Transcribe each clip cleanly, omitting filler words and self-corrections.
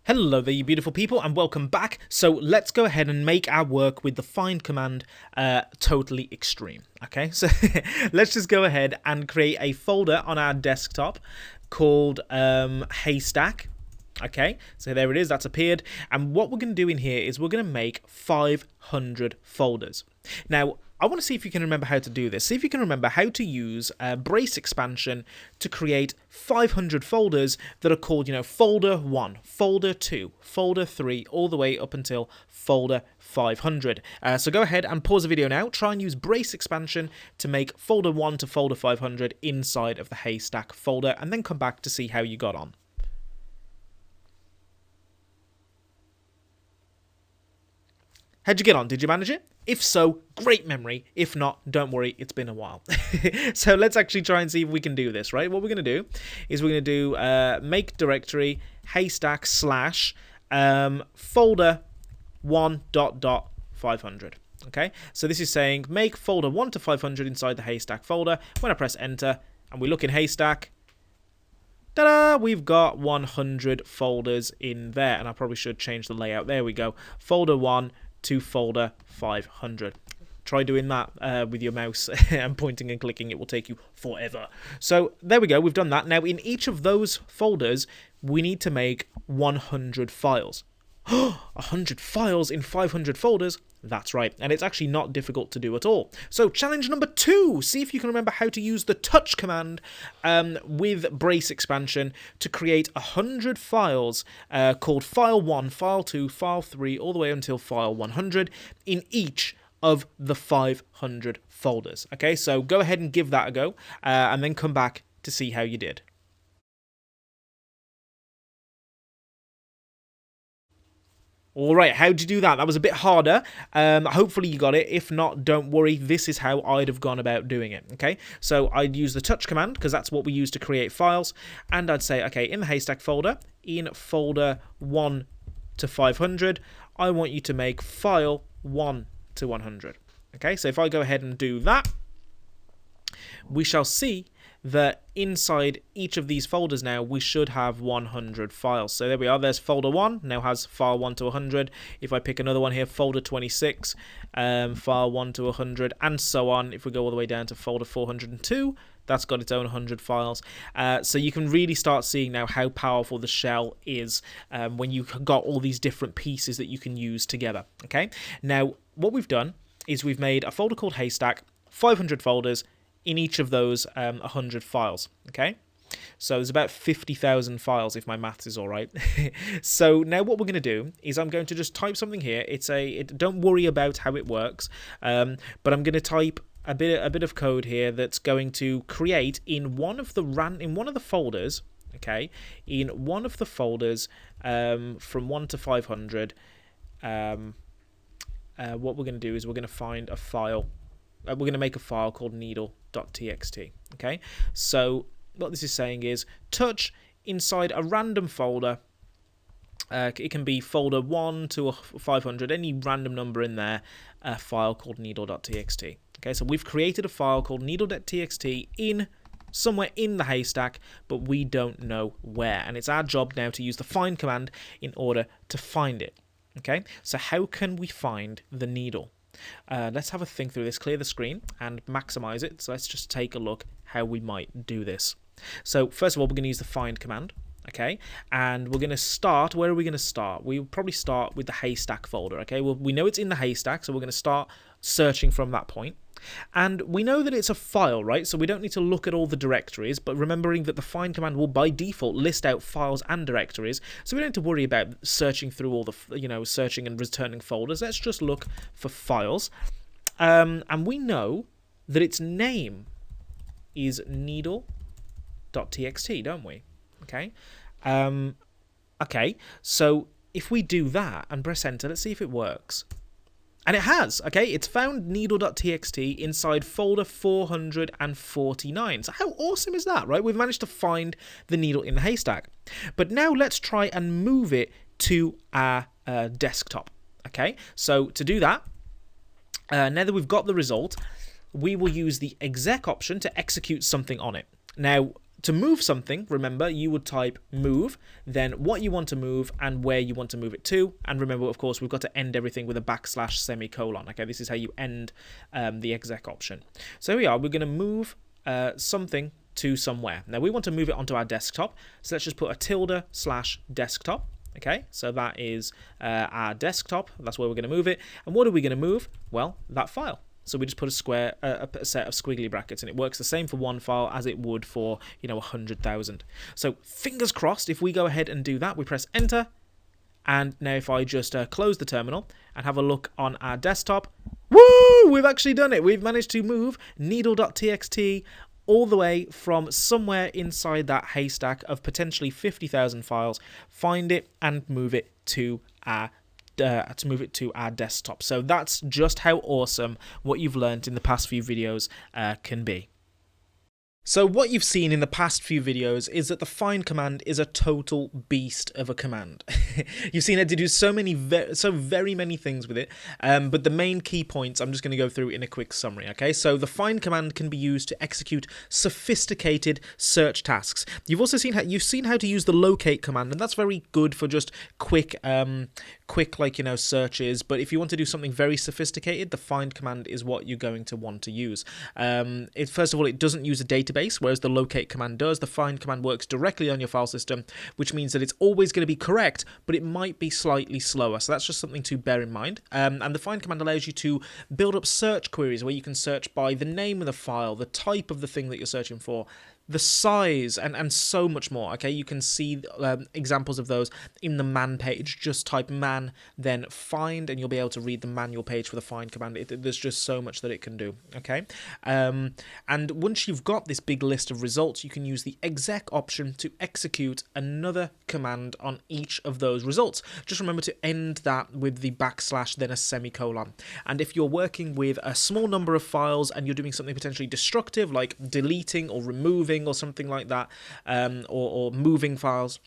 Hello there, you beautiful people, and welcome back. So let's go ahead and make our work with the find command totally extreme. Okay, so let's just go ahead and create a folder on our desktop called Haystack. Okay, so there it is, that's appeared. And what we're going to do in here is we're going to make 500 folders. Now, I want to see if you can remember how to do this. See if you can remember how to use Brace expansion to create 500 folders that are called, folder 1, folder 2, folder 3, all the way up until folder 500. So go ahead and pause the video now. Try and use Brace expansion to make folder 1 to folder 500 inside of the Haystack folder, and then come back to see how you got on. How'd you get on? Did you manage it? If so, great memory. If not, don't worry, it's been a while. So let's actually try and see if we can do this, right? What we're going to do is we're going to do make directory haystack slash folder 1.500. Okay, so this is saying make folder 1 to 500 inside the haystack folder. When I press enter and we look in haystack, ta-da! We've got 100 folders in there, and I probably should change the layout. There we go. Folder 1 to folder 500. Try doing that with your mouse and pointing and clicking. It will take you forever. So there we go. We've done that. Now in each of those folders, we need to make 100 files. 100 files in 500 folders? That's right, and it's actually not difficult to do at all. So challenge number 2, see if you can remember how to use the touch command with Brace expansion to create 100 files called file 1, file 2, file 3, all the way until file 100 in each of the 500 folders. Okay, so go ahead and give that a go, and then come back to see how you did. All right, how'd you do that? That was a bit harder. Hopefully you got it. If not, don't worry. This is how I'd have gone about doing it, okay? So I'd use the touch command, because that's what we use to create files. And I'd say, okay, in the haystack folder, in folder 1 to 500, I want you to make file 1 to 100. Okay, so if I go ahead and do that, we shall see that inside each of these folders now we should have 100 files. So there we are, there's folder 1, now has file 1 to 100. If I pick another one here, folder 26, file 1 to 100, and so on. If we go all the way down to folder 402, that's got its own 100 files. So you can really start seeing now how powerful the shell is when you've got all these different pieces that you can use together. Okay, now what we've done is we've made a folder called Haystack, 500 folders, in each of those 100 files, okay? So there's about 50,000 files if my maths is all right. So now what we're going to do is I'm going to just type something here. Don't worry about how it works, but I'm going to type a bit of code here that's going to create in one of the folders, okay? In one of the folders from 1 to 500, what we're going to do is we're going to find a file. We're going to make a file called needle.txt. Okay, so what this is saying is touch inside a random folder. It can be folder 1 to 500, any random number in there, a file called needle.txt. Okay, so we've created a file called needle.txt in somewhere in the haystack, but we don't know where. And it's our job now to use the find command in order to find it. Okay, so how can we find the needle? Let's have a think through this, clear the screen and maximize it. So let's just take a look how we might do this. So first of all, we're going to use the find command, okay? And we're going to start, where are we going to start? We'll probably start with the haystack folder, okay? Well, we know it's in the haystack, so we're going to start searching from that point. And we know that it's a file, right? So we don't need to look at all the directories, but remembering that the find command will by default list out files and directories, so we don't have to worry about searching through all the, searching and returning folders. Let's just look for files. And we know that its name is needle.txt, don't we? Okay. Okay, so if we do that and press enter, let's see if it works. And it has, okay? It's found needle.txt inside folder 449. So how awesome is that, right? We've managed to find the needle in the haystack. But now let's try and move it to our desktop, okay? So to do that, now that we've got the result, we will use the exec option to execute something on it. Now, To move something, remember, you would type move, then what you want to move and where you want to move it to. And remember, of course, we've got to end everything with a / semicolon. Okay, this is how you end the exec option. So here we are. We're going to move something to somewhere. Now, we want to move it onto our desktop. So let's just put a tilde/desktop. Okay, so that is our desktop. That's where we're going to move it. And what are we going to move? Well, that file. So we just put a set of squiggly brackets, and it works the same for one file as it would for, 100,000. So fingers crossed, if we go ahead and do that, we press enter. And now if I just close the terminal and have a look on our desktop, woo, we've actually done it. We've managed to move needle.txt all the way from somewhere inside that haystack of potentially 50,000 files, find it and move it to our desktop. So that's just how awesome what you've learned in the past few videos can be. So what you've seen in the past few videos is that the find command is a total beast of a command. You've seen it to do so very many things with it, but the main key points I'm just going to go through in a quick summary. Okay, so the find command can be used to execute sophisticated search tasks. You've also seen how to use the locate command, and that's very good for just quick searches. But if you want to do something very sophisticated, the find command is what you're going to want to use. First of all, it doesn't use a database, whereas the locate command does. The find command works directly on your file system, which means that it's always going to be correct, but it might be slightly slower. So that's just something to bear in mind. And the find command allows you to build up search queries where you can search by the name of the file, the type of the thing that you're searching for, the size, and so much more. Okay, you can see examples of those in the man page. Just type man, then find, and you'll be able to read the manual page for the find command. There's just so much that it can do. Okay, and once you've got this big list of results, you can use the exec option to execute another command on each of those results. Just remember to end that with the / then a semicolon. And if you're working with a small number of files and you're doing something potentially destructive like deleting or removing or something like that, or moving files,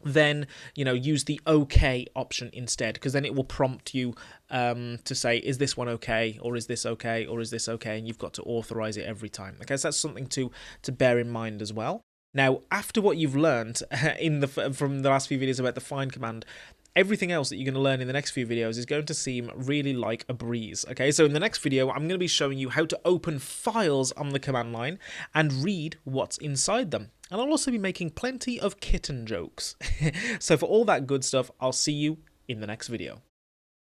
then use the OK option instead, because then it will prompt you to say, is this one okay, or is this okay, or is this okay, and you've got to authorize it every time. Okay, so that's something to bear in mind as well. Now, after what you've learned from the last few videos about the find command, everything else that you're going to learn in the next few videos is going to seem really like a breeze. Okay, so in the next video, I'm going to be showing you how to open files on the command line and read what's inside them. And I'll also be making plenty of kitten jokes. So for all that good stuff, I'll see you in the next video.